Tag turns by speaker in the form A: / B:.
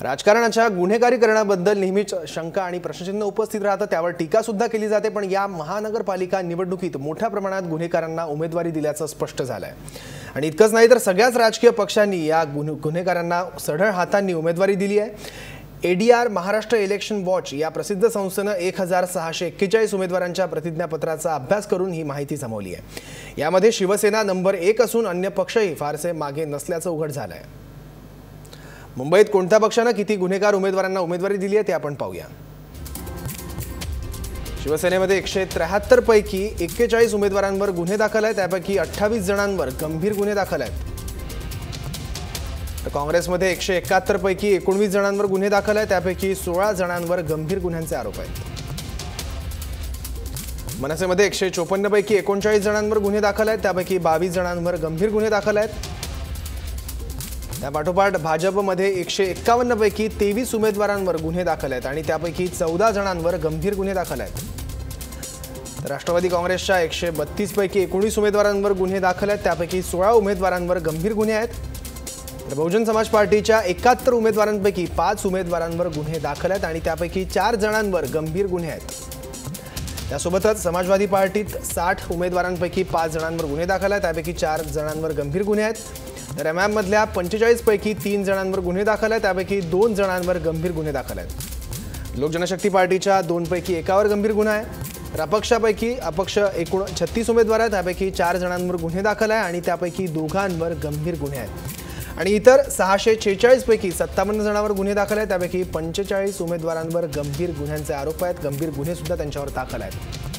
A: राजकारणाच्या गुन्हेगारीकरणाबद्दल नेहमीच शंका आणि प्रश्नचिन्ह उपस्थित राहतात, त्यावर टीका सुद्धा केली जाते। पण या महानगरपालिका निवडणुकीत मोठ्या प्रमाणात गुन्हेगारांना उमेदवारी दिल्याचं स्पष्ट झालंय। आणि इतकंच नाही तर सगळ्याच राजकीय पक्षांनी या गुन्हेगारांना सढळ हातांनी उमेदवारी दिली आहे। एडीआर महाराष्ट्र इलेक्शन वॉच या प्रसिद्ध संस्थेनं 1641 उमेदवारांच्या प्रतिज्ञापत्राचा अभ्यास करून ही माहिती जमवली आहे। यामध्ये शिवसेना नंबर 1 असून अन्य पक्षही फारसे मागे नसल्याचं उघड झालंय। मुंबईत कोणत्या पक्षाने किती गुन्हेगार उमेदवारांना उमेदवारी दिली आहे ते आपण पाहूया। शिवसेनेमध्ये 173 पैकी 41 उमेदवारांवर गुन्हे दाखल आहेत, त्यापैकी 28 जणांवर गंभीर गुन्हे दाखल आहेत। तर काँग्रेसमध्ये 171 पैकी 19 जणांवर गुन्हे दाखल आहेत, त्यापैकी 16 जणांवर गंभीर गुन्ह्यांचे आरोप आहेत। मनसेमध्ये 154 पैकी 39 जणांवर गुन्हे दाखल आहेत, त्यापैकी 22 जणांवर गंभीर गुन्हे दाखल आहेत। त्यापाठोपाठ भाजपमध्ये 151 पैकी 23 उमेदवारांवर गुन्हे दाखल आहेत आणि त्यापैकी 14 जणांवर गंभीर गुन्हे दाखल आहेत। राष्ट्रवादी काँग्रेसच्या 132 पैकी 19 उमेदवारांवर गुन्हे दाखल आहेत, त्यापैकी 16 उमेदवारांवर गंभीर गुन्हे आहेत। तर बहुजन समाज पार्टीच्या 71 उमेदवारांपैकी 5 उमेदवारांवर गुन्हे दाखल आहेत आणि त्यापैकी 4 जणांवर गंभीर गुन्हे आहेत। त्यासोबतच समाजवादी पार्टीत 60 उमेदवारांपैकी 5 जणांवर गुन्हे दाखल आहेत, त्यापैकी 4 जणांवर गंभीर गुन्हे आहेत। तर एमआयएम मधल्या 45 पैकी 3 जणांवर गुन्हे दाखल आहेत, त्यापैकी 2 जणांवर गंभीर गुन्हे दाखल आहेत। लोक जनशक्ती पार्टीच्या 2 पैकी 1वर गंभीर गुन्हा आहे। तर अपक्ष एकूण 36 उमेदवार आहेत, त्यापैकी 4 जणांवर गुन्हे दाखल आहे आणि त्यापैकी 2 गंभीर गुन्हे आहेत। आणि इतर 646 पैकी 57 जणांवर गुन्हे दाखल आहेत, त्यापैकी 45 उमेदवारांवर गंभीर गुन्ह्यांचे आरोप आहेत, गंभीर गुन्हे सुद्धा त्यांच्यावर दाखल आहेत।